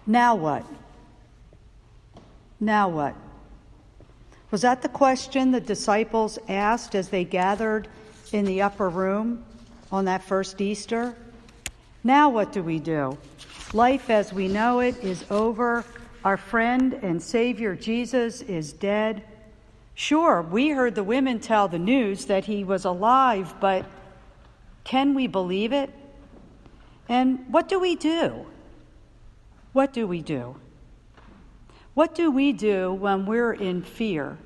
Now what? Now what? Was that the question the disciples asked as they gathered in the upper room on that first Easter? Now what do we do? Life as we know it is over. Our friend and Savior Jesus is dead. Sure, we heard the women tell the news that he was alive, but can we believe it? And what do we do? What do we do? What do we do when we're in fear?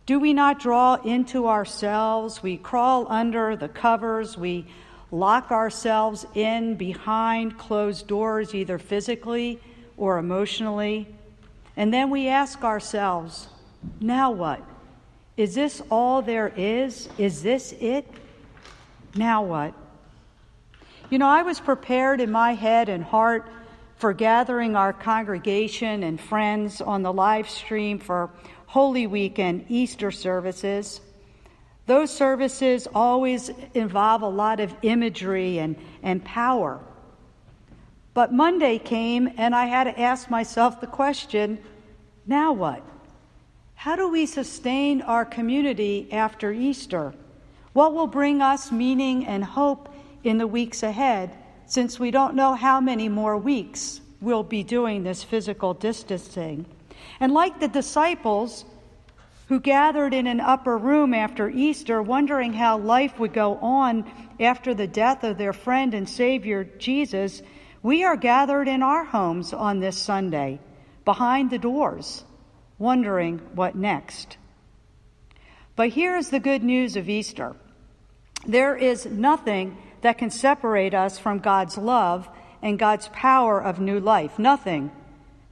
Do we not draw into ourselves? We crawl under the covers. We lock ourselves in behind closed doors, either physically or emotionally. And then we ask ourselves, now what? Is this all there is? Is this it? Now what? You know, I was prepared in my head and heart for gathering our congregation and friends on the live stream for Holy Week and Easter services. Those services always involve a lot of imagery and power. But Monday came and I had to ask myself the question, now what? How do we sustain our community after Easter? What will bring us meaning and hope in the weeks ahead, since we don't know how many more weeks we'll be doing this physical distancing? And like the disciples who gathered in an upper room after Easter, wondering how life would go on after the death of their friend and Savior Jesus, we are gathered in our homes on this Sunday, behind the doors, wondering what next. But here's the good news of Easter. There is nothing that can separate us from God's love and God's power of new life. Nothing.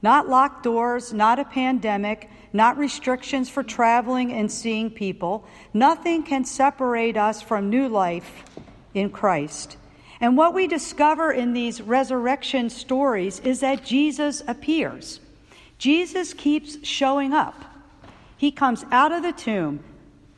Not locked doors, not a pandemic, not restrictions for traveling and seeing people. Nothing can separate us from new life in Christ. And what we discover in these resurrection stories is that Jesus appears. Jesus keeps showing up. He comes out of the tomb.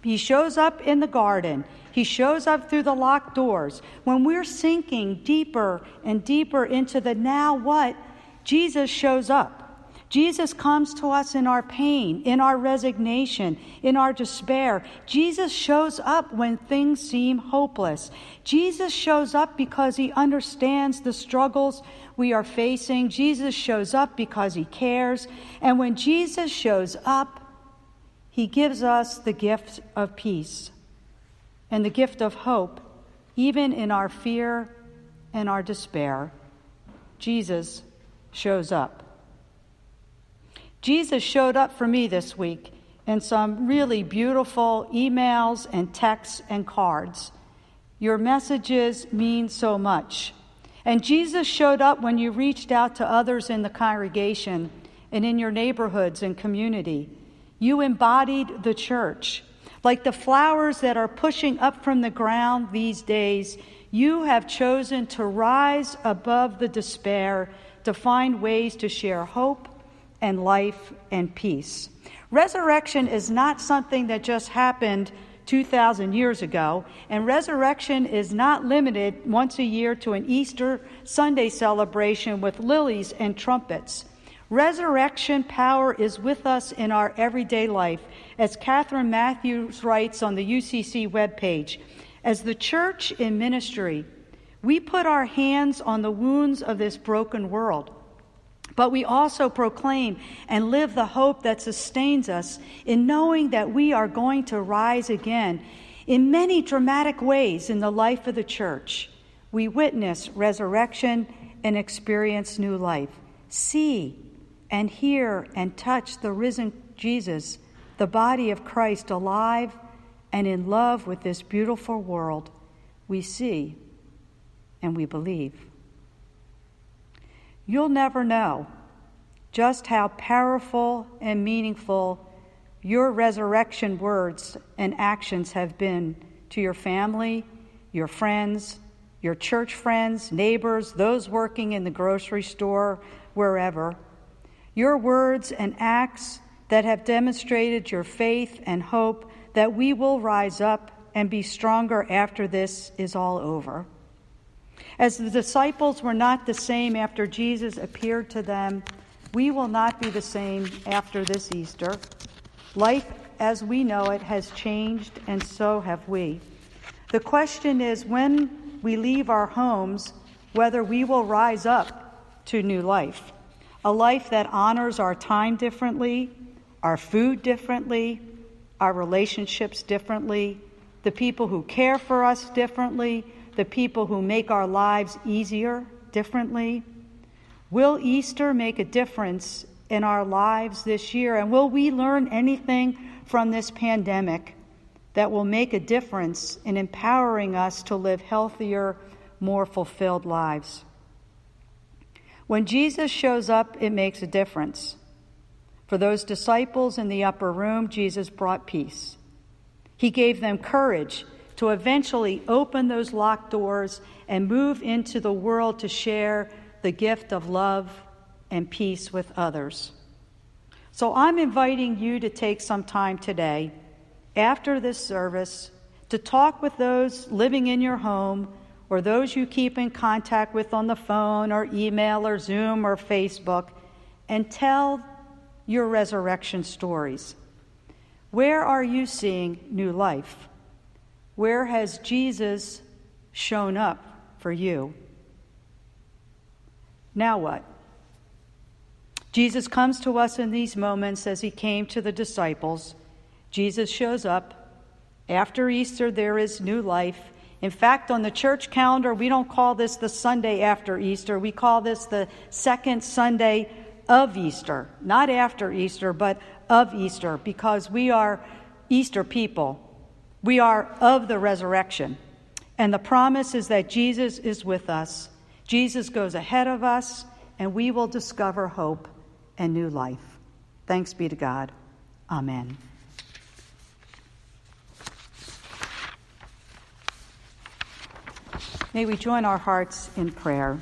He shows up in the garden. He shows up through the locked doors. When we're sinking deeper and deeper into the now what, Jesus shows up. Jesus comes to us in our pain, in our resignation, in our despair. Jesus shows up when things seem hopeless. Jesus shows up because he understands the struggles we are facing. Jesus shows up because he cares. And when Jesus shows up, he gives us the gift of peace and the gift of hope, even in our fear and our despair. Jesus shows up. Jesus showed up for me this week in some really beautiful emails and texts and cards. Your messages mean so much. And Jesus showed up when you reached out to others in the congregation and in your neighborhoods and community. You embodied the church. Like the flowers that are pushing up from the ground these days, you have chosen to rise above the despair, to find ways to share hope and life and peace. Resurrection is not something that just happened 2,000 years ago, and resurrection is not limited once a year to an Easter Sunday celebration with lilies and trumpets. Resurrection power is with us in our everyday life, as Catherine Matthews writes on the UCC webpage. As the church in ministry, we put our hands on the wounds of this broken world, but we also proclaim and live the hope that sustains us in knowing that we are going to rise again in many dramatic ways in the life of the church. We witness resurrection and experience new life. See and hear and touch the risen Jesus, the body of Christ, alive and in love with this beautiful world. We see and we believe. You'll never know just how powerful and meaningful your resurrection words and actions have been to your family, your friends, your church friends, neighbors, those working in the grocery store, wherever. Your words and acts that have demonstrated your faith and hope that we will rise up and be stronger after this is all over. As the disciples were not the same after Jesus appeared to them, we will not be the same after this Easter. Life as we know it has changed, and so have we. The question is, when we leave our homes, whether we will rise up to new life, a life that honors our time differently, our food differently, our relationships differently, the people who care for us differently, the people who make our lives easier differently. Will Easter make a difference in our lives this year? And will we learn anything from this pandemic that will make a difference in empowering us to live healthier, more fulfilled lives? When Jesus shows up, it makes a difference. For those disciples in the upper room, Jesus brought peace. He gave them courage to eventually open those locked doors and move into the world to share the gift of love and peace with others. So I'm inviting you to take some time today, after this service, to talk with those living in your home or those you keep in contact with on the phone or email or Zoom or Facebook, and tell your resurrection stories. Where are you seeing new life? Where has Jesus shown up for you? Now what? Jesus comes to us in these moments as he came to the disciples. Jesus shows up. After Easter, there is new life. In fact, on the church calendar, we don't call this the Sunday after Easter. We call this the second Sunday of Easter. Not after Easter, but of Easter, because we are Easter people. We are of the resurrection. And the promise is that Jesus is with us. Jesus goes ahead of us, and we will discover hope and new life. Thanks be to God. Amen. May we join our hearts in prayer.